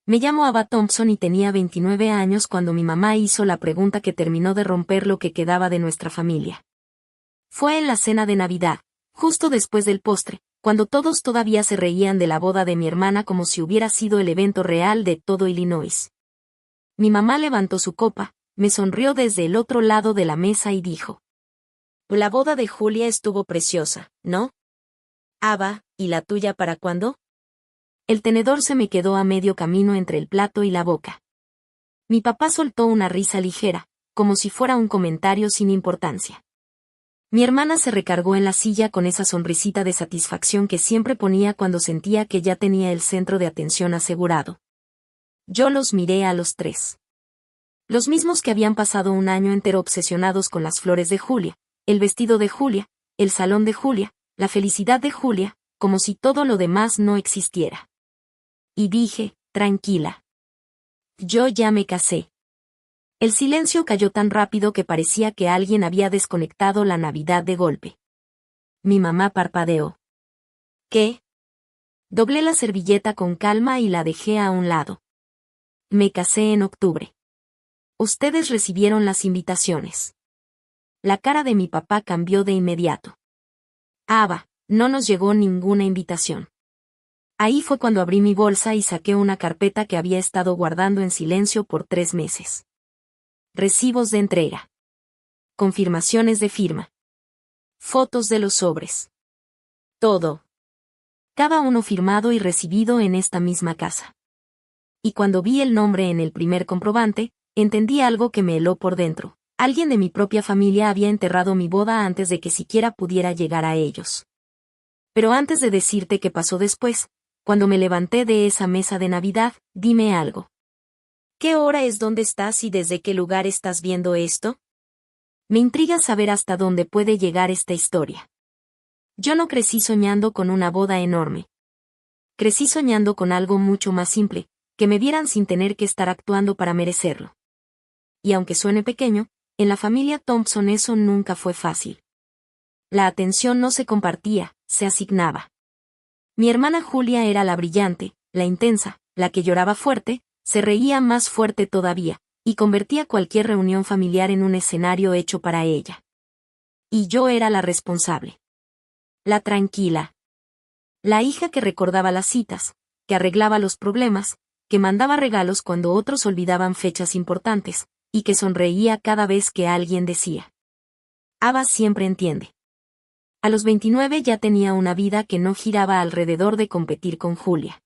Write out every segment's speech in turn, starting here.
Me llamo Ava Thompson y tenía 29 años cuando mi mamá hizo la pregunta que terminó de romper lo que quedaba de nuestra familia. Fue en la cena de Navidad, justo después del postre, cuando todos todavía se reían de la boda de mi hermana como si hubiera sido el evento real de todo Illinois. Mi mamá levantó su copa, me sonrió desde el otro lado de la mesa y dijo: «La boda de Julia estuvo preciosa, ¿no? Ava, ¿y la tuya para cuándo?» El tenedor se me quedó a medio camino entre el plato y la boca. Mi papá soltó una risa ligera, como si fuera un comentario sin importancia. Mi hermana se recargó en la silla con esa sonrisita de satisfacción que siempre ponía cuando sentía que ya tenía el centro de atención asegurado. Yo los miré a los tres. Los mismos que habían pasado un año entero obsesionados con las flores de Julia, el vestido de Julia, el salón de Julia, la felicidad de Julia, como si todo lo demás no existiera. Y dije: «Tranquila. Yo ya me casé». El silencio cayó tan rápido que parecía que alguien había desconectado la Navidad de golpe. Mi mamá parpadeó. «¿Qué?» Doblé la servilleta con calma y la dejé a un lado. «Me casé en octubre. Ustedes recibieron las invitaciones». La cara de mi papá cambió de inmediato. «Ava, no nos llegó ninguna invitación». Ahí fue cuando abrí mi bolsa y saqué una carpeta que había estado guardando en silencio por 3 meses. Recibos de entrega. Confirmaciones de firma. Fotos de los sobres. Todo. Cada uno firmado y recibido en esta misma casa. Y cuando vi el nombre en el primer comprobante, entendí algo que me heló por dentro. Alguien de mi propia familia había enterrado mi boda antes de que siquiera pudiera llegar a ellos. Pero antes de decirte qué pasó después, cuando me levanté de esa mesa de Navidad, dime algo. ¿Qué hora es, dónde estás y desde qué lugar estás viendo esto? Me intriga saber hasta dónde puede llegar esta historia. Yo no crecí soñando con una boda enorme. Crecí soñando con algo mucho más simple, que me vieran sin tener que estar actuando para merecerlo. Y aunque suene pequeño, en la familia Thompson eso nunca fue fácil. La atención no se compartía, se asignaba. Mi hermana Julia era la brillante, la intensa, la que lloraba fuerte, se reía más fuerte todavía, y convertía cualquier reunión familiar en un escenario hecho para ella. Y yo era la responsable. La tranquila. La hija que recordaba las citas, que arreglaba los problemas, que mandaba regalos cuando otros olvidaban fechas importantes, y que sonreía cada vez que alguien decía: «Ava siempre entiende». A los 29 ya tenía una vida que no giraba alrededor de competir con Julia.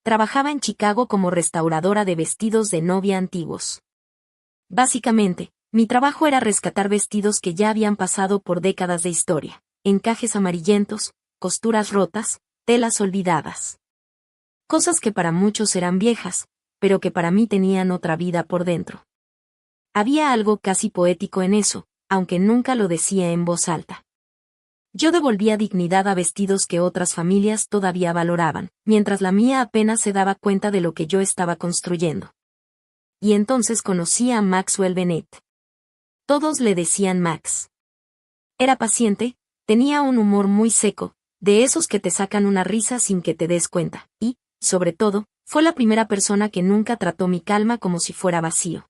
Trabajaba en Chicago como restauradora de vestidos de novia antiguos. Básicamente, mi trabajo era rescatar vestidos que ya habían pasado por décadas de historia, encajes amarillentos, costuras rotas, telas olvidadas. Cosas que para muchos eran viejas, pero que para mí tenían otra vida por dentro. Había algo casi poético en eso, aunque nunca lo decía en voz alta. Yo devolvía dignidad a vestidos que otras familias todavía valoraban, mientras la mía apenas se daba cuenta de lo que yo estaba construyendo. Y entonces conocí a Maxwell Bennett. Todos le decían Max. Era paciente, tenía un humor muy seco, de esos que te sacan una risa sin que te des cuenta, y, sobre todo, fue la primera persona que nunca trató mi calma como si fuera vacío.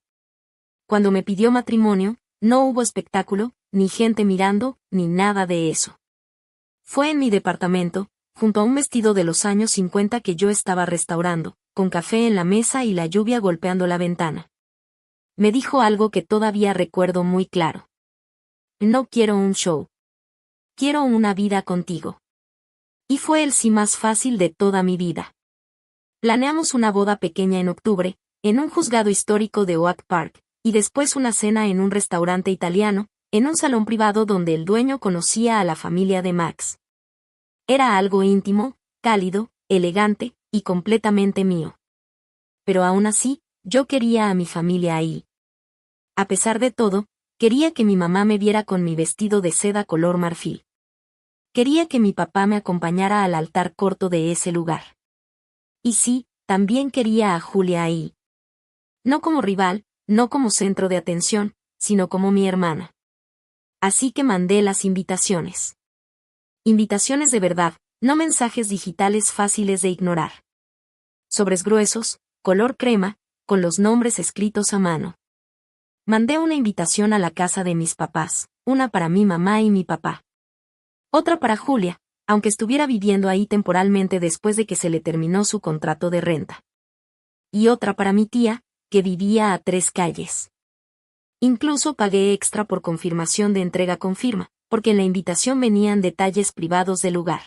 Cuando me pidió matrimonio, no hubo espectáculo, ni gente mirando, ni nada de eso. Fue en mi departamento, junto a un vestido de los años 50 que yo estaba restaurando, con café en la mesa y la lluvia golpeando la ventana. Me dijo algo que todavía recuerdo muy claro. «No quiero un show. Quiero una vida contigo». Y fue el sí más fácil de toda mi vida. Planeamos una boda pequeña en octubre, en un juzgado histórico de Oak Park, y después una cena en un restaurante italiano, en un salón privado donde el dueño conocía a la familia de Max. Era algo íntimo, cálido, elegante, y completamente mío. Pero aún así, yo quería a mi familia ahí. A pesar de todo, quería que mi mamá me viera con mi vestido de seda color marfil. Quería que mi papá me acompañara al altar corto de ese lugar. Y sí, también quería a Julia ahí. No como rival, no como centro de atención, sino como mi hermana. Así que mandé las invitaciones. Invitaciones de verdad, no mensajes digitales fáciles de ignorar. Sobres gruesos, color crema, con los nombres escritos a mano. Mandé una invitación a la casa de mis papás, una para mi mamá y mi papá. Otra para Julia, aunque estuviera viviendo ahí temporalmente después de que se le terminó su contrato de renta. Y otra para mi tía, que vivía a 3 calles. Incluso pagué extra por confirmación de entrega con firma, porque en la invitación venían detalles privados del lugar.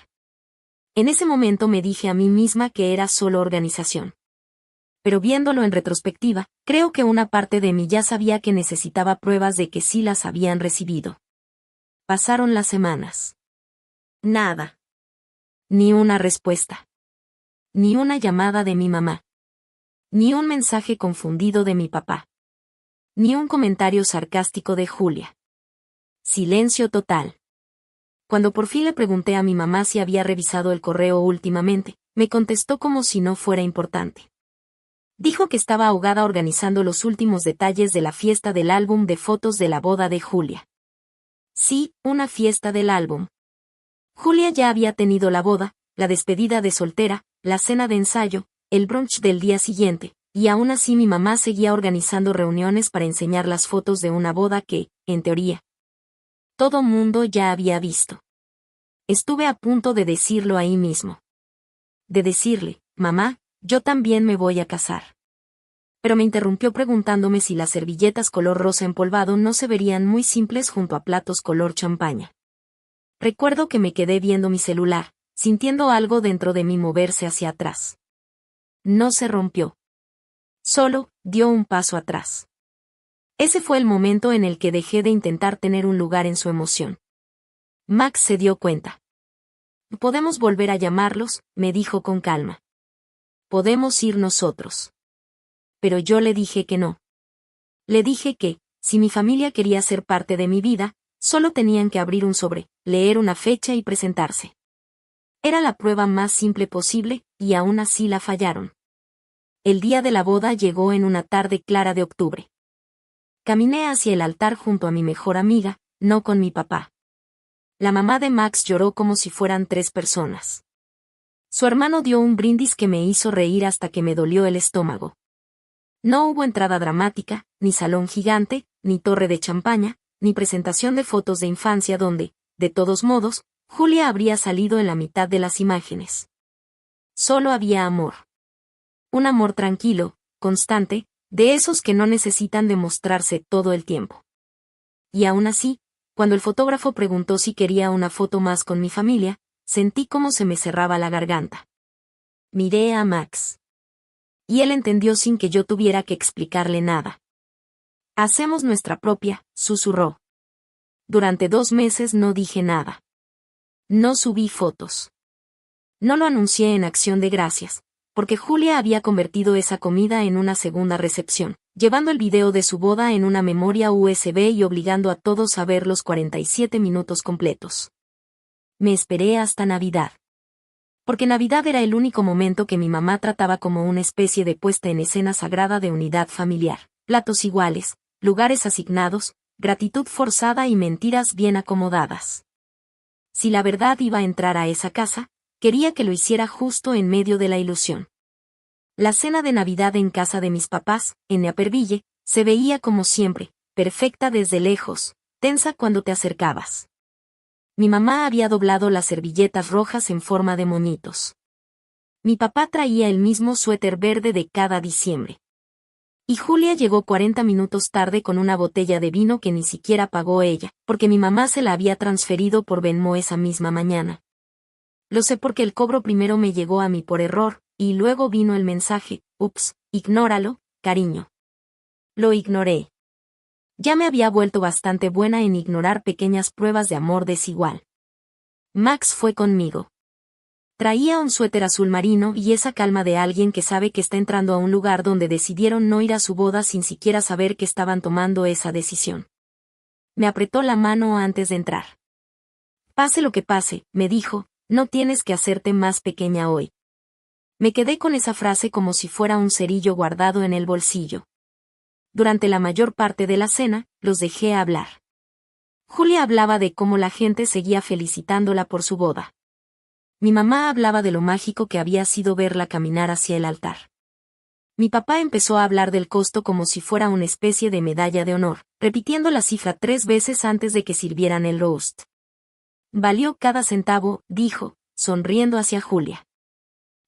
En ese momento me dije a mí misma que era solo organización. Pero viéndolo en retrospectiva, creo que una parte de mí ya sabía que necesitaba pruebas de que sí las habían recibido. Pasaron las semanas. Nada. Ni una respuesta. Ni una llamada de mi mamá. Ni un mensaje confundido de mi papá. Ni un comentario sarcástico de Julia. Silencio total. Cuando por fin le pregunté a mi mamá si había revisado el correo últimamente, me contestó como si no fuera importante. Dijo que estaba ahogada organizando los últimos detalles de la fiesta del álbum de fotos de la boda de Julia. Sí, una fiesta del álbum. Julia ya había tenido la boda, la despedida de soltera, la cena de ensayo, el brunch del día siguiente, y aún así mi mamá seguía organizando reuniones para enseñar las fotos de una boda que, en teoría, todo mundo ya había visto. Estuve a punto de decirlo ahí mismo. De decirle, mamá, yo también me voy a casar. Pero me interrumpió preguntándome si las servilletas color rosa empolvado no se verían muy simples junto a platos color champaña. Recuerdo que me quedé viendo mi celular, sintiendo algo dentro de mí moverse hacia atrás. No se rompió. Solo, dio un paso atrás. Ese fue el momento en el que dejé de intentar tener un lugar en su emoción. Max se dio cuenta. Podemos volver a llamarlos, me dijo con calma. Podemos ir nosotros. Pero yo le dije que no. Le dije que, si mi familia quería ser parte de mi vida, solo tenían que abrir un sobre, leer una fecha y presentarse. Era la prueba más simple posible, y aún así la fallaron. El día de la boda llegó en una tarde clara de octubre. Caminé hacia el altar junto a mi mejor amiga, no con mi papá. La mamá de Max lloró como si fueran 3 personas. Su hermano dio un brindis que me hizo reír hasta que me dolió el estómago. No hubo entrada dramática, ni salón gigante, ni torre de champaña, ni presentación de fotos de infancia donde, de todos modos, Julia habría salido en la mitad de las imágenes. Solo había amor. Un amor tranquilo, constante, de esos que no necesitan demostrarse todo el tiempo. Y aún así, cuando el fotógrafo preguntó si quería una foto más con mi familia, sentí como se me cerraba la garganta. Miré a Max. Y él entendió sin que yo tuviera que explicarle nada. Hacemos nuestra propia, susurró. Durante 2 meses no dije nada. No subí fotos. No lo anuncié en Acción de Gracias, porque Julia había convertido esa comida en una segunda recepción, llevando el video de su boda en una memoria USB y obligando a todos a ver los 47 minutos completos. Me esperé hasta Navidad. Porque Navidad era el único momento que mi mamá trataba como una especie de puesta en escena sagrada de unidad familiar, platos iguales, lugares asignados, gratitud forzada y mentiras bien acomodadas. Si la verdad iba a entrar a esa casa, quería que lo hiciera justo en medio de la ilusión. La cena de Navidad en casa de mis papás, en Naperville, se veía como siempre, perfecta desde lejos, tensa cuando te acercabas. Mi mamá había doblado las servilletas rojas en forma de moñitos. Mi papá traía el mismo suéter verde de cada diciembre. Y Julia llegó 40 minutos tarde con una botella de vino que ni siquiera pagó ella, porque mi mamá se la había transferido por Venmo esa misma mañana. Lo sé porque el cobro primero me llegó a mí por error, y luego vino el mensaje, ups, ignóralo, cariño. Lo ignoré. Ya me había vuelto bastante buena en ignorar pequeñas pruebas de amor desigual. Max fue conmigo. Traía un suéter azul marino y esa calma de alguien que sabe que está entrando a un lugar donde decidieron no ir a su boda sin siquiera saber que estaban tomando esa decisión. Me apretó la mano antes de entrar. Pase lo que pase, me dijo, no tienes que hacerte más pequeña hoy. Me quedé con esa frase como si fuera un cerillo guardado en el bolsillo. Durante la mayor parte de la cena, los dejé hablar. Julia hablaba de cómo la gente seguía felicitándola por su boda. Mi mamá hablaba de lo mágico que había sido verla caminar hacia el altar. Mi papá empezó a hablar del costo como si fuera una especie de medalla de honor, repitiendo la cifra 3 veces antes de que sirvieran el roast. Valió cada centavo, dijo, sonriendo hacia Julia.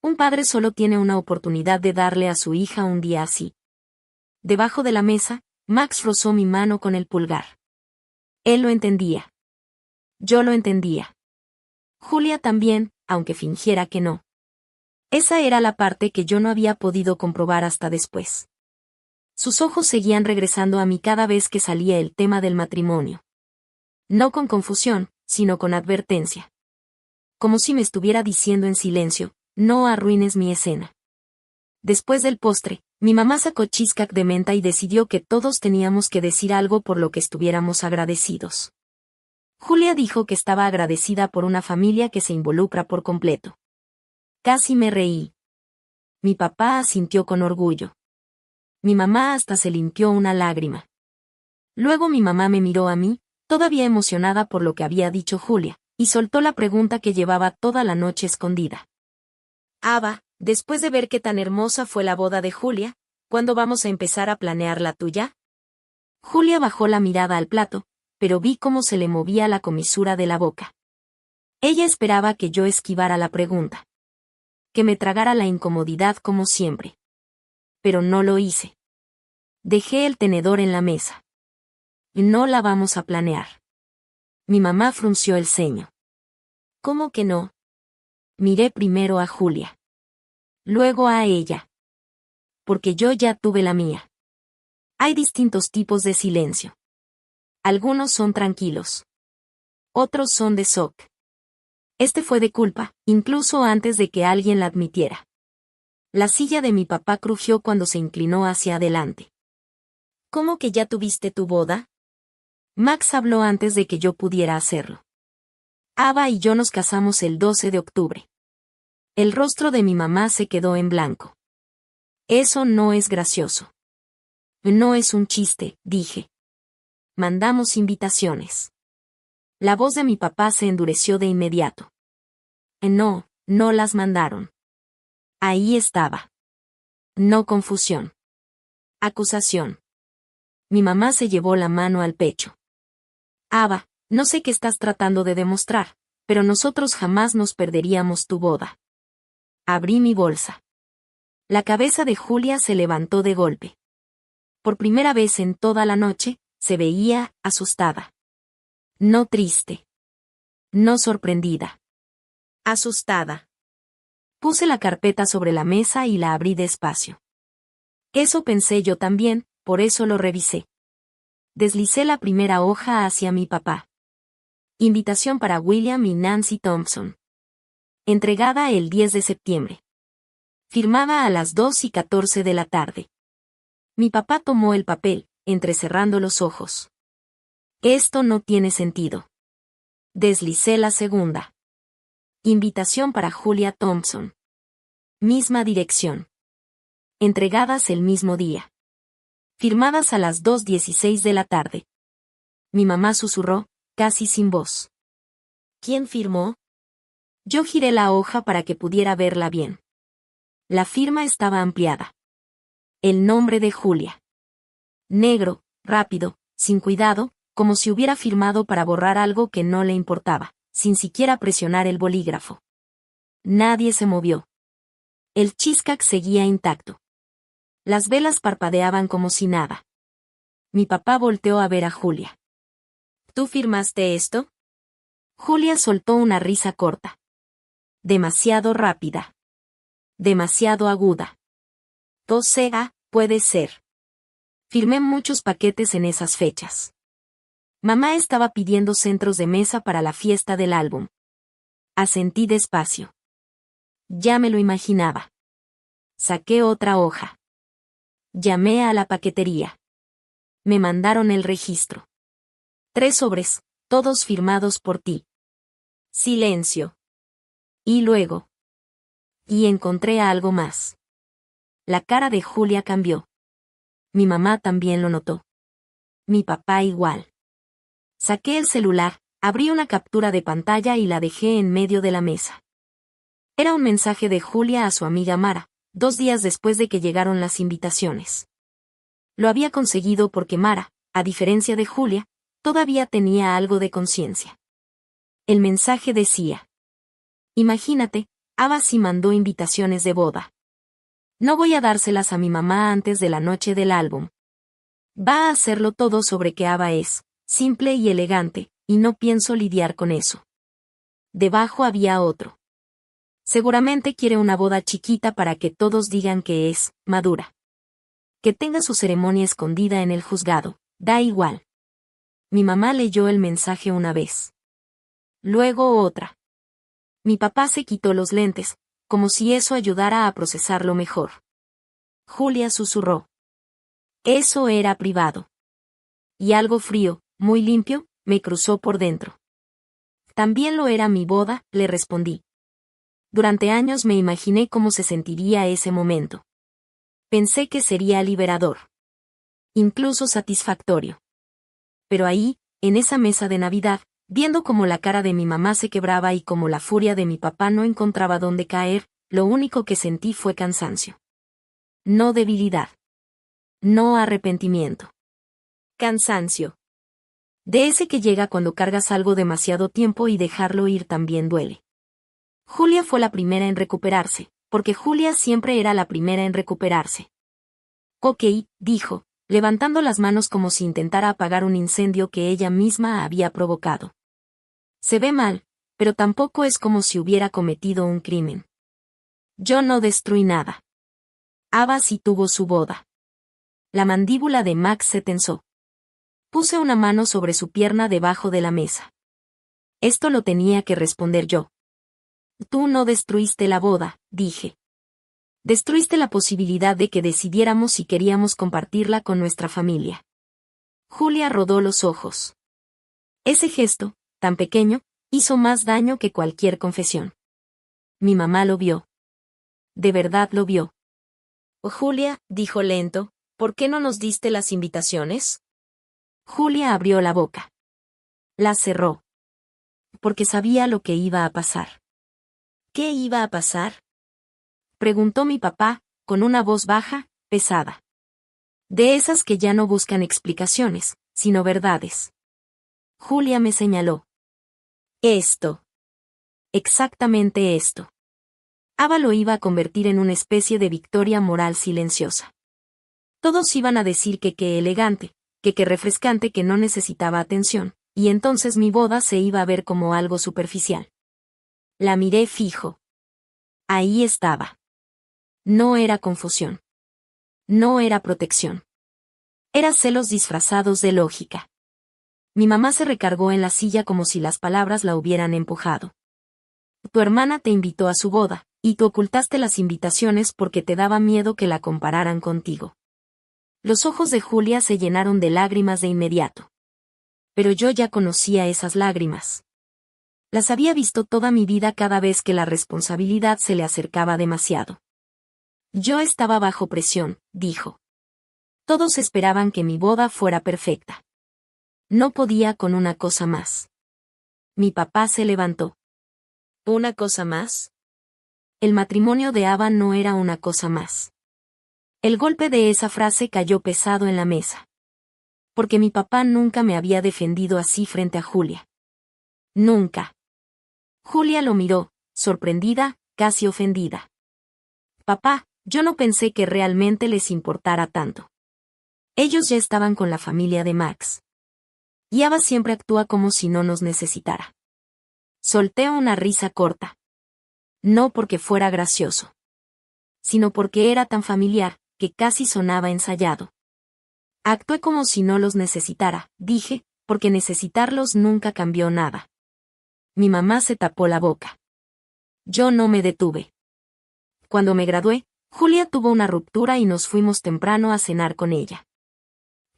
Un padre solo tiene una oportunidad de darle a su hija un día así. Debajo de la mesa, Max rozó mi mano con el pulgar. Él lo entendía. Yo lo entendía. Julia también, aunque fingiera que no. Esa era la parte que yo no había podido comprobar hasta después. Sus ojos seguían regresando a mí cada vez que salía el tema del matrimonio. No con confusión, sino con advertencia. Como si me estuviera diciendo en silencio, no arruines mi escena. Después del postre, mi mamá sacó cheesecake de menta y decidió que todos teníamos que decir algo por lo que estuviéramos agradecidos. Julia dijo que estaba agradecida por una familia que se involucra por completo. Casi me reí. Mi papá asintió con orgullo. Mi mamá hasta se limpió una lágrima. Luego mi mamá me miró a mí, todavía emocionada por lo que había dicho Julia, y soltó la pregunta que llevaba toda la noche escondida. Ava, después de ver qué tan hermosa fue la boda de Julia, ¿cuándo vamos a empezar a planear la tuya? Julia bajó la mirada al plato, pero vi cómo se le movía la comisura de la boca. Ella esperaba que yo esquivara la pregunta. Que me tragara la incomodidad como siempre. Pero no lo hice. Dejé el tenedor en la mesa. No la vamos a planear. Mi mamá frunció el ceño. ¿Cómo que no? Miré primero a Julia. Luego a ella. Porque yo ya tuve la mía. Hay distintos tipos de silencio. Algunos son tranquilos. Otros son de shock. Este fue de culpa, incluso antes de que alguien la admitiera. La silla de mi papá crujió cuando se inclinó hacia adelante. ¿Cómo que ya tuviste tu boda? Max habló antes de que yo pudiera hacerlo. Ava y yo nos casamos el 12 de octubre. El rostro de mi mamá se quedó en blanco. Eso no es gracioso. No es un chiste, dije. Mandamos invitaciones. La voz de mi papá se endureció de inmediato. No, no las mandaron. Ahí estaba. No confusión. Acusación. Mi mamá se llevó la mano al pecho. Ava, no sé qué estás tratando de demostrar, pero nosotros jamás nos perderíamos tu boda. Abrí mi bolsa. La cabeza de Julia se levantó de golpe. Por primera vez en toda la noche, se veía asustada. No triste. No sorprendida. Asustada. Puse la carpeta sobre la mesa y la abrí despacio. Eso pensé yo también, por eso lo revisé. Deslicé la primera hoja hacia mi papá. Invitación para William y Nancy Thompson. Entregada el 10 de septiembre. Firmada a las 2:14 de la tarde. Mi papá tomó el papel, entrecerrando los ojos. Esto no tiene sentido. Deslicé la segunda. Invitación para Julia Thompson. Misma dirección. Entregadas el mismo día. Firmadas a las 2:16 de la tarde. Mi mamá susurró, casi sin voz. ¿Quién firmó? Yo giré la hoja para que pudiera verla bien. La firma estaba ampliada. El nombre de Julia. Negro, rápido, sin cuidado, como si hubiera firmado para borrar algo que no le importaba, sin siquiera presionar el bolígrafo. Nadie se movió. El cheesecake seguía intacto. Las velas parpadeaban como si nada. Mi papá volteó a ver a Julia. ¿Tú firmaste esto? Julia soltó una risa corta. Demasiado rápida. Demasiado aguda. O sea, puede ser. Firmé muchos paquetes en esas fechas. Mamá estaba pidiendo centros de mesa para la fiesta del álbum. Asentí despacio. Ya me lo imaginaba. Saqué otra hoja. Llamé a la paquetería. Me mandaron el registro. 3 sobres, todos firmados por ti. Silencio. Y luego. Y encontré algo más. La cara de Julia cambió. Mi mamá también lo notó. Mi papá igual. Saqué el celular, abrí una captura de pantalla y la dejé en medio de la mesa. Era un mensaje de Julia a su amiga Mara, 2 días después de que llegaron las invitaciones. Lo había conseguido porque Mara, a diferencia de Julia, todavía tenía algo de conciencia. El mensaje decía: imagínate, Ava sí mandó invitaciones de boda. No voy a dárselas a mi mamá antes de la noche del álbum. Va a hacerlo todo sobre que Ava es simple y elegante, y no pienso lidiar con eso. Debajo había otro. Seguramente quiere una boda chiquita para que todos digan que es madura. Que tenga su ceremonia escondida en el juzgado, da igual. Mi mamá leyó el mensaje una vez. Luego otra. Mi papá se quitó los lentes, como si eso ayudara a procesarlo mejor. Julia susurró. Eso era privado. Y algo frío, muy limpio, me cruzó por dentro. También lo era mi boda, le respondí. Durante años me imaginé cómo se sentiría ese momento. Pensé que sería liberador. Incluso satisfactorio. Pero ahí, en esa mesa de Navidad, viendo cómo la cara de mi mamá se quebraba y cómo la furia de mi papá no encontraba dónde caer, lo único que sentí fue cansancio. No debilidad. No arrepentimiento. Cansancio. De ese que llega cuando cargas algo demasiado tiempo y dejarlo ir también duele. Julia fue la primera en recuperarse, porque Julia siempre era la primera en recuperarse. Ok, dijo, levantando las manos como si intentara apagar un incendio que ella misma había provocado. Se ve mal, pero tampoco es como si hubiera cometido un crimen. Yo no destruí nada. Ava sí tuvo su boda. La mandíbula de Max se tensó. Puse una mano sobre su pierna debajo de la mesa. Esto lo tenía que responder yo. Tú no destruiste la boda, dije. Destruiste la posibilidad de que decidiéramos si queríamos compartirla con nuestra familia. Julia rodó los ojos. Ese gesto, tan pequeño, hizo más daño que cualquier confesión. Mi mamá lo vio. De verdad lo vio. Oh, Julia, dijo lento, ¿por qué no nos diste las invitaciones? Julia abrió la boca. La cerró. Porque sabía lo que iba a pasar. ¿Qué iba a pasar? Preguntó mi papá, con una voz baja, pesada. De esas que ya no buscan explicaciones, sino verdades. Julia me señaló. Esto. Exactamente esto. Ava lo iba a convertir en una especie de victoria moral silenciosa. Todos iban a decir que qué elegante, que qué refrescante, que no necesitaba atención, y entonces mi boda se iba a ver como algo superficial. La miré fijo. Ahí estaba. No era confusión. No era protección. Era celos disfrazados de lógica. Mi mamá se recargó en la silla como si las palabras la hubieran empujado. Tu hermana te invitó a su boda, y tú ocultaste las invitaciones porque te daba miedo que la compararan contigo. Los ojos de Julia se llenaron de lágrimas de inmediato. Pero yo ya conocía esas lágrimas. Las había visto toda mi vida cada vez que la responsabilidad se le acercaba demasiado. Yo estaba bajo presión, dijo. Todos esperaban que mi boda fuera perfecta. No podía con una cosa más. Mi papá se levantó. ¿Una cosa más? El matrimonio de Ava no era una cosa más. El golpe de esa frase cayó pesado en la mesa. Porque mi papá nunca me había defendido así frente a Julia. Nunca. Julia lo miró, sorprendida, casi ofendida. Papá, yo no pensé que realmente les importara tanto. Ellos ya estaban con la familia de Max. Y Ava siempre actúa como si no nos necesitara. Solté una risa corta. No porque fuera gracioso. Sino porque era tan familiar, que casi sonaba ensayado. Actué como si no los necesitara, dije, porque necesitarlos nunca cambió nada. Mi mamá se tapó la boca. Yo no me detuve. Cuando me gradué, Julia tuvo una ruptura y nos fuimos temprano a cenar con ella.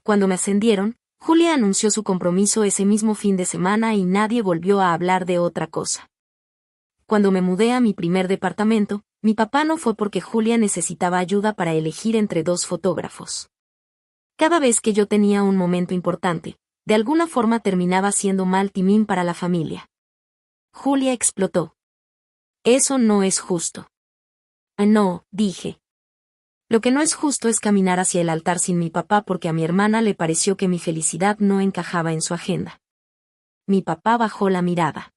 Cuando me ascendieron, Julia anunció su compromiso ese mismo fin de semana y nadie volvió a hablar de otra cosa. Cuando me mudé a mi primer departamento, mi papá no fue porque Julia necesitaba ayuda para elegir entre 2 fotógrafos. Cada vez que yo tenía un momento importante, de alguna forma terminaba siendo mal timín para la familia. Julia explotó. Eso no es justo. No, dije, Lo que no es justo es caminar hacia el altar sin mi papá porque a mi hermana le pareció que mi felicidad no encajaba en su agenda. Mi papá bajó la mirada.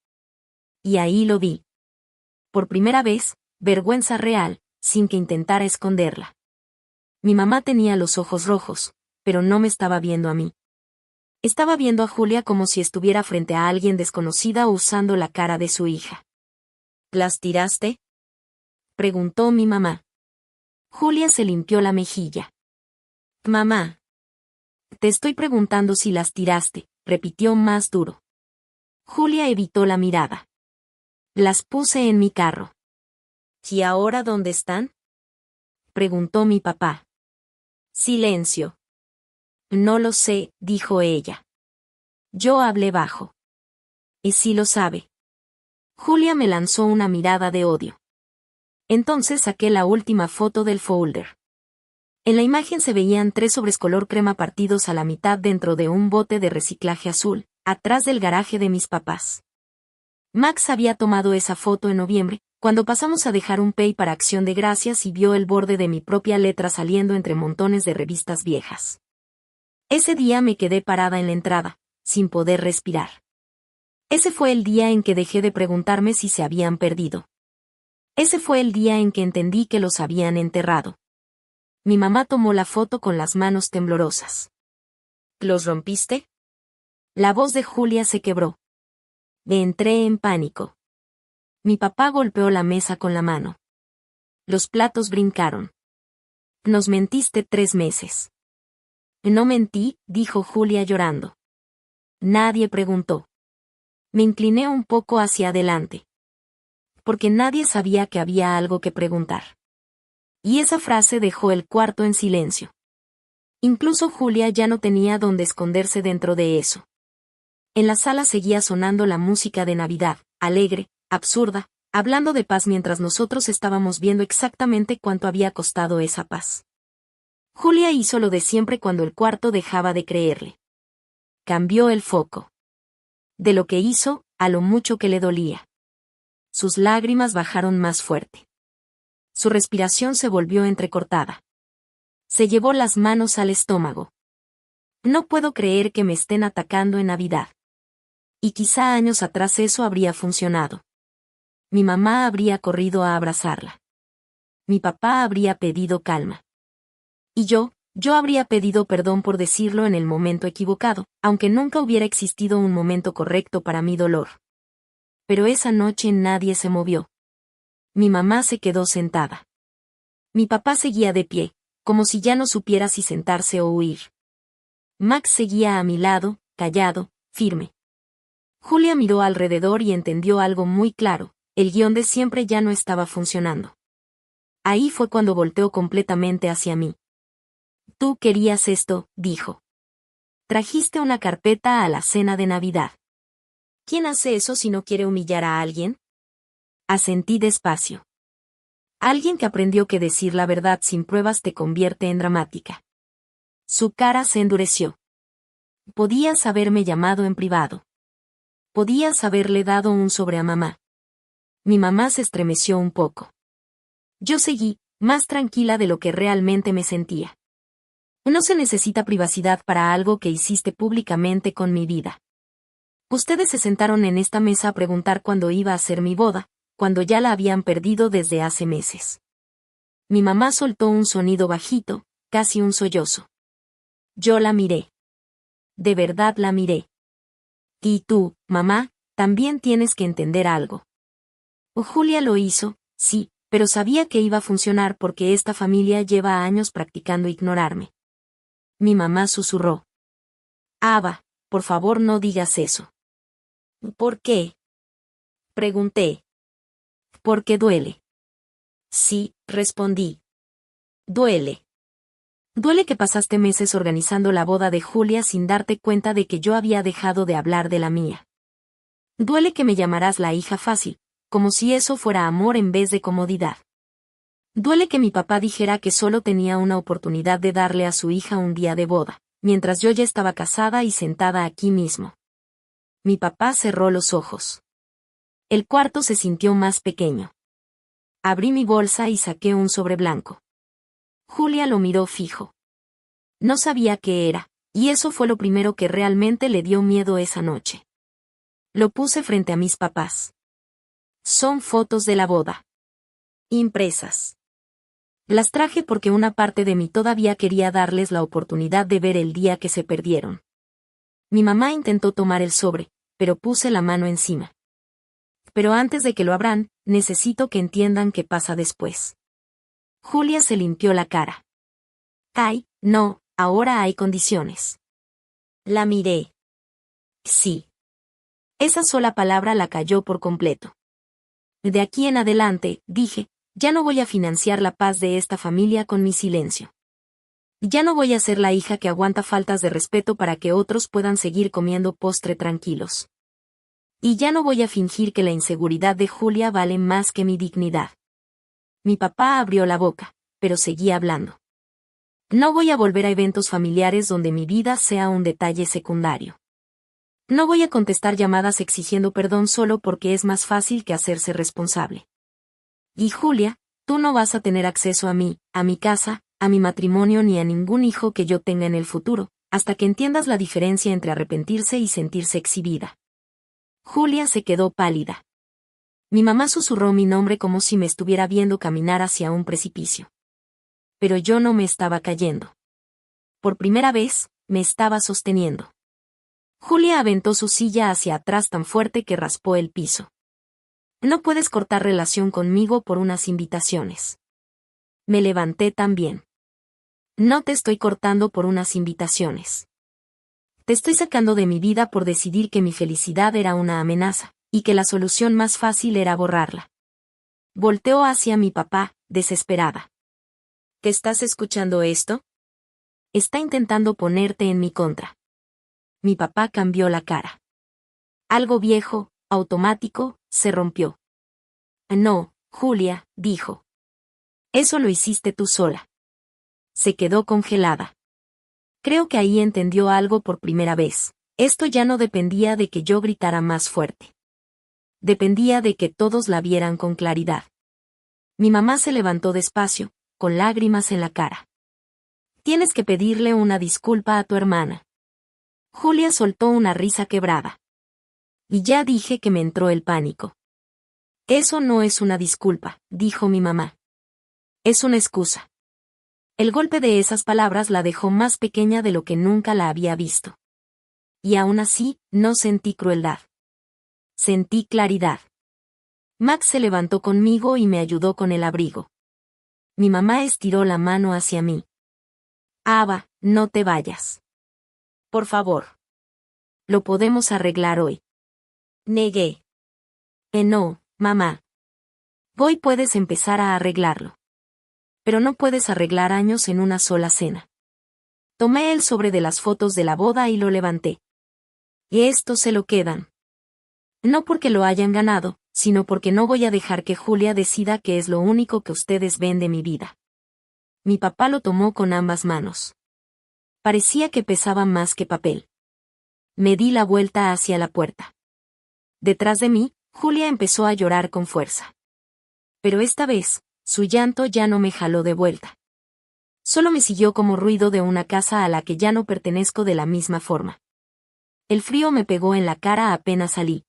Y ahí lo vi. Por primera vez, vergüenza real, sin que intentara esconderla. Mi mamá tenía los ojos rojos, pero no me estaba viendo a mí. Estaba viendo a Julia como si estuviera frente a alguien desconocida usando la cara de su hija. ¿Las tiraste?, preguntó mi mamá. Julia se limpió la mejilla. Mamá. Te estoy preguntando si las tiraste, repitió más duro. Julia evitó la mirada. Las puse en mi carro. ¿Y ahora dónde están?, preguntó mi papá. Silencio. No lo sé, dijo ella. Yo hablé bajo. ¿Y si lo sabe? Julia me lanzó una mirada de odio. Entonces saqué la última foto del folder. En la imagen se veían 3 sobres color crema partidos a la mitad dentro de un bote de reciclaje azul, atrás del garaje de mis papás. Max había tomado esa foto en noviembre, cuando pasamos a dejar un pay para Acción de Gracias y vio el borde de mi propia letra saliendo entre montones de revistas viejas. Ese día me quedé parada en la entrada, sin poder respirar. Ese fue el día en que dejé de preguntarme si se habían perdido. Ese fue el día en que entendí que los habían enterrado. Mi mamá tomó la foto con las manos temblorosas. ¿Los rompiste?, la voz de Julia se quebró. Entré en pánico. Mi papá golpeó la mesa con la mano. Los platos brincaron. Nos mentiste 3 meses. No mentí, dijo Julia llorando. Nadie preguntó. Me incliné un poco hacia adelante. Porque nadie sabía que había algo que preguntar. Y esa frase dejó el cuarto en silencio. Incluso Julia ya no tenía dónde esconderse dentro de eso. En la sala seguía sonando la música de Navidad, alegre, absurda, hablando de paz mientras nosotros estábamos viendo exactamente cuánto había costado esa paz. Julia hizo lo de siempre cuando el cuarto dejaba de creerle. Cambió el foco. De lo que hizo, a lo mucho que le dolía. Sus lágrimas bajaron más fuerte. Su respiración se volvió entrecortada. Se llevó las manos al estómago. No puedo creer que me estén atacando en Navidad. Y quizá años atrás eso habría funcionado. Mi mamá habría corrido a abrazarla. Mi papá habría pedido calma. Y yo habría pedido perdón por decirlo en el momento equivocado, aunque nunca hubiera existido un momento correcto para mi dolor. Pero esa noche nadie se movió. Mi mamá se quedó sentada. Mi papá seguía de pie, como si ya no supiera si sentarse o huir. Max seguía a mi lado, callado, firme. Julia miró alrededor y entendió algo muy claro: el guión de siempre ya no estaba funcionando. Ahí fue cuando volteó completamente hacia mí. Tú querías esto, dijo. Trajiste una carpeta a la cena de Navidad. ¿Quién hace eso si no quiere humillar a alguien? Asentí despacio. Alguien que aprendió que decir la verdad sin pruebas te convierte en dramática. Su cara se endureció. Podías haberme llamado en privado. Podías haberle dado un sobre a mamá. Mi mamá se estremeció un poco. Yo seguí, más tranquila de lo que realmente me sentía. No se necesita privacidad para algo que hiciste públicamente con mi vida. Ustedes se sentaron en esta mesa a preguntar cuándo iba a ser mi boda, cuando ya la habían perdido desde hace meses. Mi mamá soltó un sonido bajito, casi un sollozo. Yo la miré. De verdad la miré. Y tú, mamá, también tienes que entender algo. Julia lo hizo, sí, pero sabía que iba a funcionar porque esta familia lleva años practicando ignorarme. Mi mamá susurró. Ava, por favor no digas eso. ¿Por qué?, pregunté. Porque duele. Sí, respondí. Duele. Duele que pasaste meses organizando la boda de Julia sin darte cuenta de que yo había dejado de hablar de la mía. Duele que me llamarás la hija fácil, como si eso fuera amor en vez de comodidad. Duele que mi papá dijera que solo tenía una oportunidad de darle a su hija un día de boda, mientras yo ya estaba casada y sentada aquí mismo. Mi papá cerró los ojos. El cuarto se sintió más pequeño. Abrí mi bolsa y saqué un sobre blanco. Julia lo miró fijo. No sabía qué era, y eso fue lo primero que realmente le dio miedo esa noche. Lo puse frente a mis papás. Son fotos de la boda. Impresas. Las traje porque una parte de mí todavía quería darles la oportunidad de ver el día que se perdieron. Mi mamá intentó tomar el sobre, pero puse la mano encima. Pero antes de que lo abran, necesito que entiendan qué pasa después. Julia se limpió la cara. Ay, no, ahora hay condiciones. La miré. Sí. Esa sola palabra la calló por completo. De aquí en adelante, dije, ya no voy a financiar la paz de esta familia con mi silencio. Ya no voy a ser la hija que aguanta faltas de respeto para que otros puedan seguir comiendo postre tranquilos. Y ya no voy a fingir que la inseguridad de Julia vale más que mi dignidad. Mi papá abrió la boca, pero seguía hablando. No voy a volver a eventos familiares donde mi vida sea un detalle secundario. No voy a contestar llamadas exigiendo perdón solo porque es más fácil que hacerse responsable. Y Julia, tú no vas a tener acceso a mí, a mi casa, a mi matrimonio ni a ningún hijo que yo tenga en el futuro, hasta que entiendas la diferencia entre arrepentirse y sentirse exhibida. Julia se quedó pálida. Mi mamá susurró mi nombre como si me estuviera viendo caminar hacia un precipicio. Pero yo no me estaba cayendo. Por primera vez, me estaba sosteniendo. Julia aventó su silla hacia atrás tan fuerte que raspó el piso. No puedes cortar relación conmigo por unas invitaciones. Me levanté también. No te estoy cortando por unas invitaciones. Te estoy sacando de mi vida por decidir que mi felicidad era una amenaza, y que la solución más fácil era borrarla. Volteó hacia mi papá, desesperada. ¿Qué estás escuchando esto? Está intentando ponerte en mi contra. Mi papá cambió la cara. Algo viejo, automático, se rompió. No, Julia, dijo. Eso lo hiciste tú sola. Se quedó congelada. Creo que ahí entendió algo por primera vez. Esto ya no dependía de que yo gritara más fuerte. Dependía de que todos la vieran con claridad. Mi mamá se levantó despacio, con lágrimas en la cara. Tienes que pedirle una disculpa a tu hermana. Julia soltó una risa quebrada. Y ya dije que me entró el pánico. Eso no es una disculpa, dijo mi mamá. Es una excusa. El golpe de esas palabras la dejó más pequeña de lo que nunca la había visto. Y aún así, no sentí crueldad. Sentí claridad. Max se levantó conmigo y me ayudó con el abrigo. Mi mamá estiró la mano hacia mí. Ava, no te vayas. Por favor. Lo podemos arreglar hoy. Negué. No, mamá. Hoy puedes empezar a arreglarlo. Pero no puedes arreglar años en una sola cena. Tomé el sobre de las fotos de la boda y lo levanté. Y esto se lo quedan. No porque lo hayan ganado, sino porque no voy a dejar que Julia decida que es lo único que ustedes ven de mi vida. Mi papá lo tomó con ambas manos. Parecía que pesaba más que papel. Me di la vuelta hacia la puerta. Detrás de mí, Julia empezó a llorar con fuerza. Pero esta vez, su llanto ya no me jaló de vuelta. Solo me siguió como ruido de una casa a la que ya no pertenezco de la misma forma. El frío me pegó en la cara apenas salí.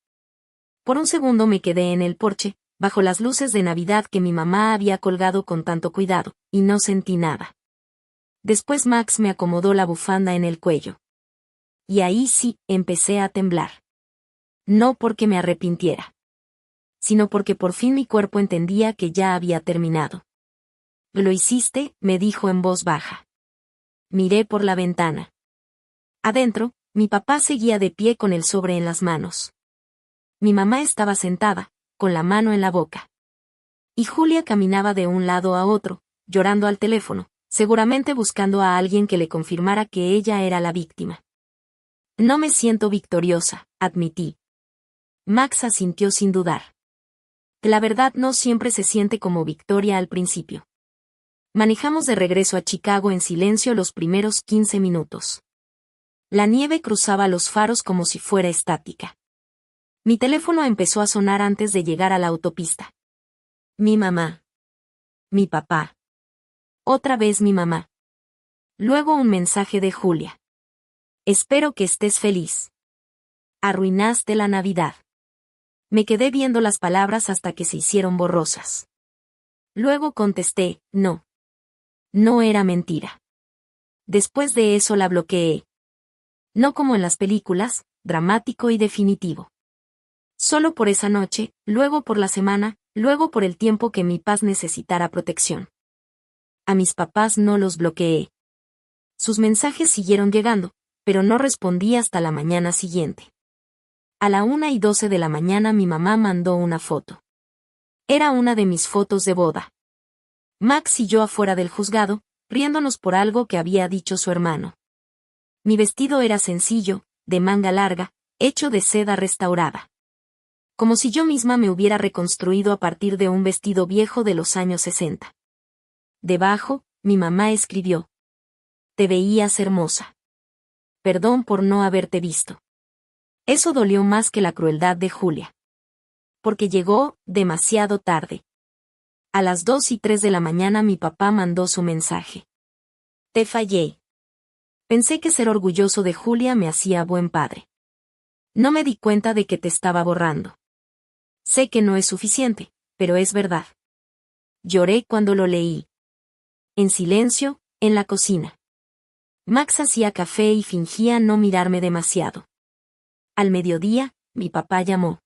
Por un segundo me quedé en el porche, bajo las luces de Navidad que mi mamá había colgado con tanto cuidado, y no sentí nada. Después Max me acomodó la bufanda en el cuello. Y ahí sí, empecé a temblar. No porque me arrepintiera, sino porque por fin mi cuerpo entendía que ya había terminado. «Lo hiciste», me dijo en voz baja. Miré por la ventana. Adentro, mi papá seguía de pie con el sobre en las manos. Mi mamá estaba sentada, con la mano en la boca. Y Julia caminaba de un lado a otro, llorando al teléfono, seguramente buscando a alguien que le confirmara que ella era la víctima. No me siento victoriosa, admití. Max asintió sin dudar. La verdad no siempre se siente como victoria al principio. Manejamos de regreso a Chicago en silencio los primeros 15 minutos. La nieve cruzaba los faros como si fuera estática. Mi teléfono empezó a sonar antes de llegar a la autopista. Mi mamá. Mi papá. Otra vez mi mamá. Luego un mensaje de Julia. Espero que estés feliz. Arruinaste la Navidad. Me quedé viendo las palabras hasta que se hicieron borrosas. Luego contesté, no. No era mentira. Después de eso la bloqueé. No como en las películas, dramático y definitivo. Solo por esa noche, luego por la semana, luego por el tiempo que mi paz necesitara protección. A mis papás no los bloqueé. Sus mensajes siguieron llegando, pero no respondí hasta la mañana siguiente. A la 1:12 de la mañana mi mamá mandó una foto. Era una de mis fotos de boda. Max y yo afuera del juzgado, riéndonos por algo que había dicho su hermano. Mi vestido era sencillo, de manga larga, hecho de seda restaurada. Como si yo misma me hubiera reconstruido a partir de un vestido viejo de los años 60. Debajo, mi mamá escribió: te veías hermosa. Perdón por no haberte visto. Eso dolió más que la crueldad de Julia. Porque llegó demasiado tarde. A las 2:03 de la mañana mi papá mandó su mensaje. Te fallé. Pensé que ser orgulloso de Julia me hacía buen padre. No me di cuenta de que te estaba borrando. Sé que no es suficiente, pero es verdad. Lloré cuando lo leí. En silencio, en la cocina. Max hacía café y fingía no mirarme demasiado. Al mediodía, mi papá llamó.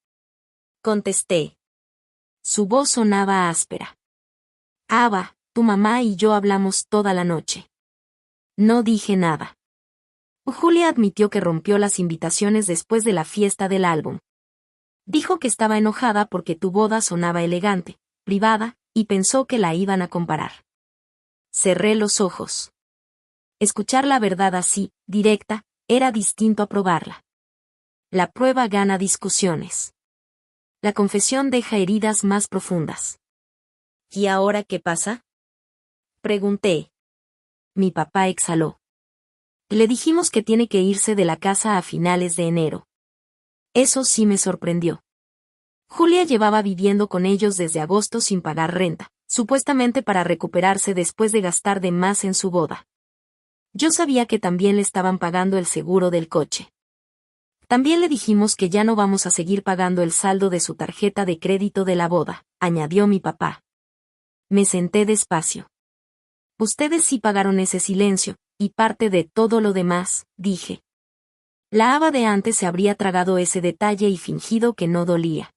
Contesté. Su voz sonaba áspera. Ava, tu mamá y yo hablamos toda la noche. No dije nada. Julia admitió que rompió las invitaciones después de la fiesta del álbum. Dijo que estaba enojada porque tu boda sonaba elegante, privada, y pensó que la iban a comparar. Cerré los ojos. Escuchar la verdad así, directa, era distinto a probarla. La prueba gana discusiones. La confesión deja heridas más profundas. ¿Y ahora qué pasa? Pregunté. Mi papá exhaló. Le dijimos que tiene que irse de la casa a finales de enero. Eso sí me sorprendió. Julia llevaba viviendo con ellos desde agosto sin pagar renta, supuestamente para recuperarse después de gastar de más en su boda. Yo sabía que también le estaban pagando el seguro del coche. También le dijimos que ya no vamos a seguir pagando el saldo de su tarjeta de crédito de la boda, añadió mi papá. Me senté despacio. Ustedes sí pagaron ese silencio, y parte de todo lo demás, dije. La Ava de antes se habría tragado ese detalle y fingido que no dolía.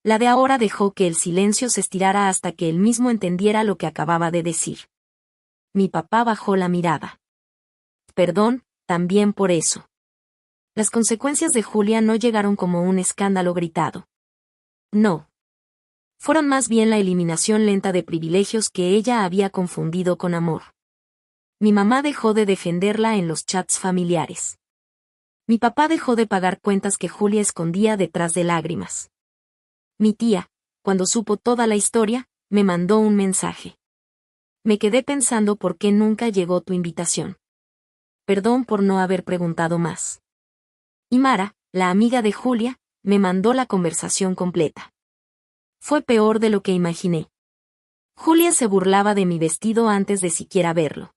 La de ahora dejó que el silencio se estirara hasta que él mismo entendiera lo que acababa de decir. Mi papá bajó la mirada. Perdón, también por eso. Las consecuencias de Julia no llegaron como un escándalo gritado. No. Fueron más bien la eliminación lenta de privilegios que ella había confundido con amor. Mi mamá dejó de defenderla en los chats familiares. Mi papá dejó de pagar cuentas que Julia escondía detrás de lágrimas. Mi tía, cuando supo toda la historia, me mandó un mensaje. Me quedé pensando por qué nunca llegó tu invitación. Perdón por no haber preguntado más. Y Mara, la amiga de Julia, me mandó la conversación completa. Fue peor de lo que imaginé. Julia se burlaba de mi vestido antes de siquiera verlo.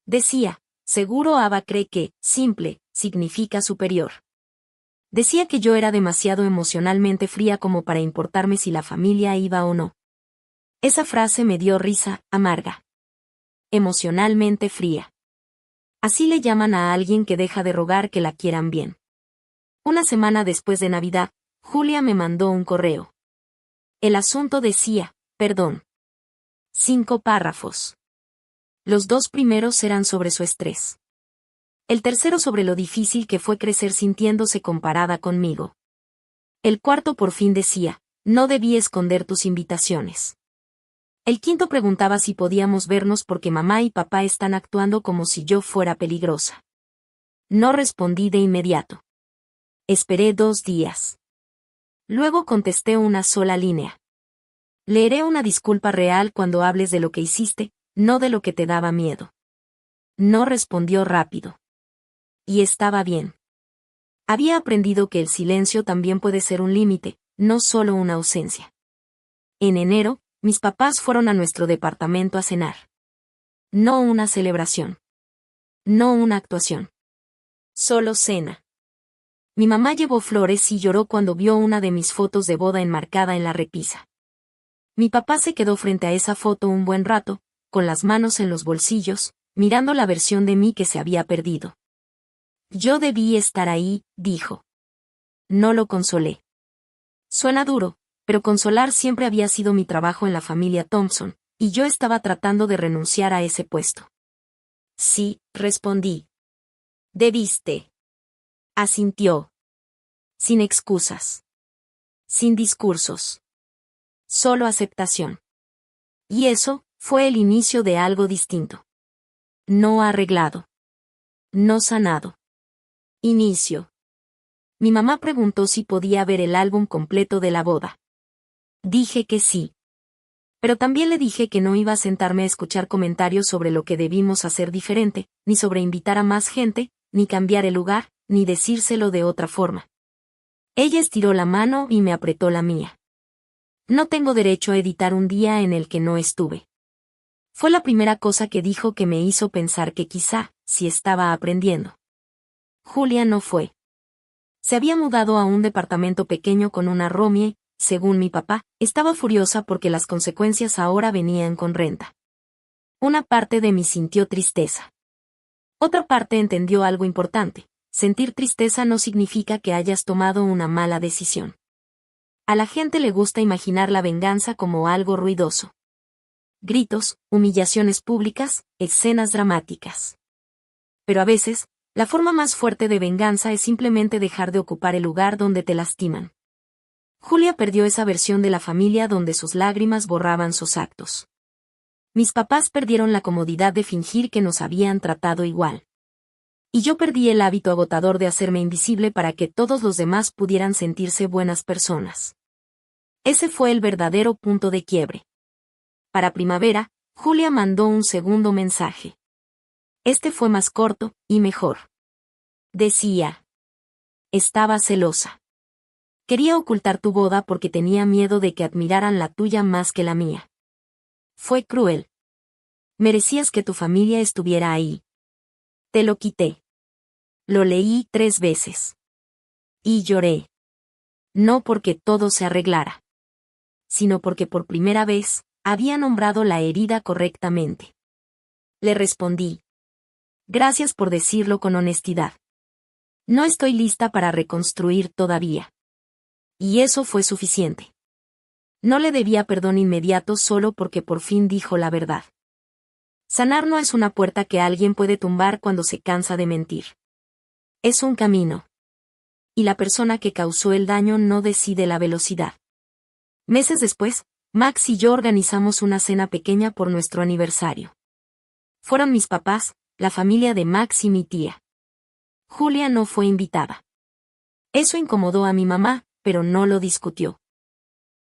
Decía, seguro Ava cree que, simple, significa superior. Decía que yo era demasiado emocionalmente fría como para importarme si la familia iba o no. Esa frase me dio risa, amarga. Emocionalmente fría. Así le llaman a alguien que deja de rogar que la quieran bien. Una semana después de Navidad, Julia me mandó un correo. El asunto decía, perdón. 5 párrafos. Los 2 primeros eran sobre su estrés. El tercero sobre lo difícil que fue crecer sintiéndose comparada conmigo. El cuarto por fin decía, no debí esconder tus invitaciones. El quinto preguntaba si podíamos vernos porque mamá y papá están actuando como si yo fuera peligrosa. No respondí de inmediato. Esperé 2 días. Luego contesté una sola línea. Leeré una disculpa real cuando hables de lo que hiciste, no de lo que te daba miedo. No respondió rápido. Y estaba bien. Había aprendido que el silencio también puede ser un límite, no solo una ausencia. En enero, mis papás fueron a nuestro departamento a cenar. No una celebración. No una actuación. Solo cena. Mi mamá llevó flores y lloró cuando vio una de mis fotos de boda enmarcada en la repisa. Mi papá se quedó frente a esa foto un buen rato, con las manos en los bolsillos, mirando la versión de mí que se había perdido. Yo debí estar ahí, dijo. No lo consolé. Suena duro, pero consolar siempre había sido mi trabajo en la familia Thompson, y yo estaba tratando de renunciar a ese puesto. Sí, respondí. Debiste. Asintió. Sin excusas. Sin discursos. Solo aceptación. Y eso fue el inicio de algo distinto. No arreglado. No sanado. Inicio. Mi mamá preguntó si podía ver el álbum completo de la boda. Dije que sí. Pero también le dije que no iba a sentarme a escuchar comentarios sobre lo que debimos hacer diferente, ni sobre invitar a más gente, ni cambiar el lugar, ni decírselo de otra forma. Ella estiró la mano y me apretó la mía. No tengo derecho a editar un día en el que no estuve. Fue la primera cosa que dijo que me hizo pensar que quizá, si estaba aprendiendo. Julia no fue. Se había mudado a un departamento pequeño con una roomie. Según mi papá, estaba furiosa porque las consecuencias ahora venían con renta. Una parte de mí sintió tristeza. Otra parte entendió algo importante. Sentir tristeza no significa que hayas tomado una mala decisión. A la gente le gusta imaginar la venganza como algo ruidoso. Gritos, humillaciones públicas, escenas dramáticas. Pero a veces, la forma más fuerte de venganza es simplemente dejar de ocupar el lugar donde te lastiman. Julia perdió esa versión de la familia donde sus lágrimas borraban sus actos. Mis papás perdieron la comodidad de fingir que nos habían tratado igual. Y yo perdí el hábito agotador de hacerme invisible para que todos los demás pudieran sentirse buenas personas. Ese fue el verdadero punto de quiebre. Para primavera, Julia mandó un segundo mensaje. Este fue más corto y mejor. Decía: estaba celosa. Quería ocultar tu boda porque tenía miedo de que admiraran la tuya más que la mía. Fue cruel. Merecías que tu familia estuviera ahí. Te lo quité. Lo leí 3 veces. Y lloré. No porque todo se arreglara, sino porque por primera vez, había nombrado la herida correctamente. Le respondí: gracias por decirlo con honestidad. No estoy lista para reconstruir todavía. Y eso fue suficiente. No le debía perdón inmediato solo porque por fin dijo la verdad. Sanar no es una puerta que alguien puede tumbar cuando se cansa de mentir. Es un camino. Y la persona que causó el daño no decide la velocidad. Meses después, Max y yo organizamos una cena pequeña por nuestro aniversario. Fueron mis papás, la familia de Max y mi tía. Julia no fue invitada. Eso incomodó a mi mamá, pero no lo discutió.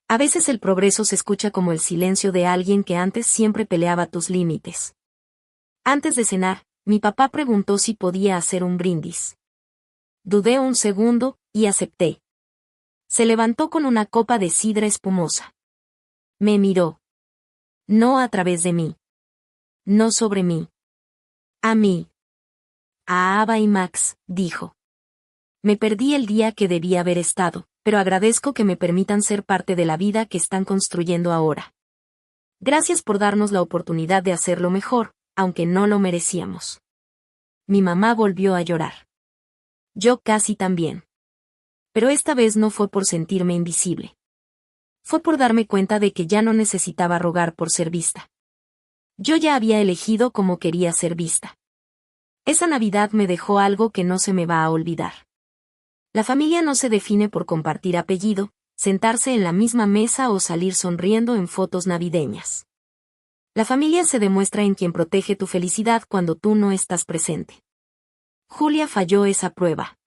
A veces el progreso se escucha como el silencio de alguien que antes siempre peleaba tus límites. Antes de cenar, mi papá preguntó si podía hacer un brindis. Dudé un segundo, y acepté. Se levantó con una copa de sidra espumosa. Me miró. No a través de mí. No sobre mí. A mí. A Ava y Max, dijo. Me perdí el día que debía haber estado, pero agradezco que me permitan ser parte de la vida que están construyendo ahora. Gracias por darnos la oportunidad de hacerlo mejor, aunque no lo merecíamos. Mi mamá volvió a llorar. Yo casi también. Pero esta vez no fue por sentirme invisible. Fue por darme cuenta de que ya no necesitaba rogar por ser vista. Yo ya había elegido cómo quería ser vista. Esa Navidad me dejó algo que no se me va a olvidar. La familia no se define por compartir apellido, sentarse en la misma mesa o salir sonriendo en fotos navideñas. La familia se demuestra en quien protege tu felicidad cuando tú no estás presente. Julia falló esa prueba.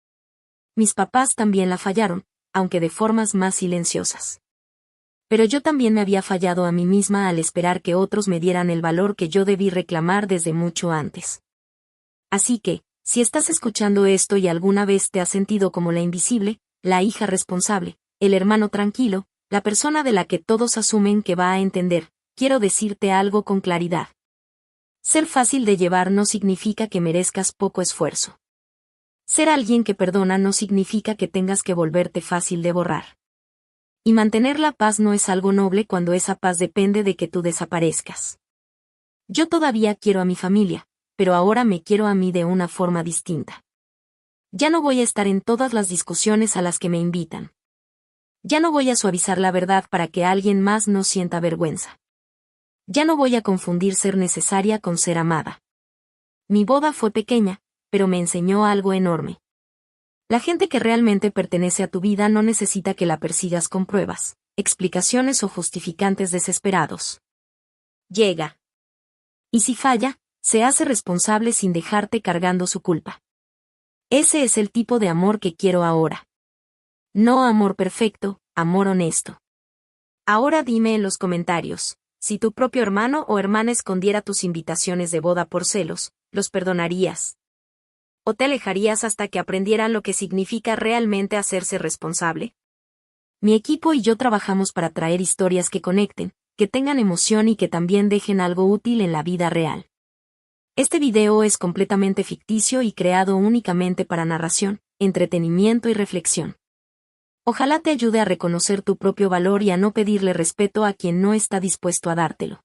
Mis papás también la fallaron, aunque de formas más silenciosas. Pero yo también me había fallado a mí misma al esperar que otros me dieran el valor que yo debí reclamar desde mucho antes. Así que, si estás escuchando esto y alguna vez te has sentido como la invisible, la hija responsable, el hermano tranquilo, la persona de la que todos asumen que va a entender, quiero decirte algo con claridad. Ser fácil de llevar no significa que merezcas poco esfuerzo. Ser alguien que perdona no significa que tengas que volverte fácil de borrar. Y mantener la paz no es algo noble cuando esa paz depende de que tú desaparezcas. Yo todavía quiero a mi familia, pero ahora me quiero a mí de una forma distinta. Ya no voy a estar en todas las discusiones a las que me invitan. Ya no voy a suavizar la verdad para que alguien más no sienta vergüenza. Ya no voy a confundir ser necesaria con ser amada. Mi boda fue pequeña, pero me enseñó algo enorme. La gente que realmente pertenece a tu vida no necesita que la persigas con pruebas, explicaciones o justificantes desesperados. Llega. Y si falla, se hace responsable sin dejarte cargando su culpa. Ese es el tipo de amor que quiero ahora. No amor perfecto, amor honesto. Ahora dime en los comentarios, si tu propio hermano o hermana escondiera tus invitaciones de boda por celos, ¿los perdonarías? ¿O te alejarías hasta que aprendieran lo que significa realmente hacerse responsable? Mi equipo y yo trabajamos para traer historias que conecten, que tengan emoción y que también dejen algo útil en la vida real. Este video es completamente ficticio y creado únicamente para narración, entretenimiento y reflexión. Ojalá te ayude a reconocer tu propio valor y a no pedirle respeto a quien no está dispuesto a dártelo.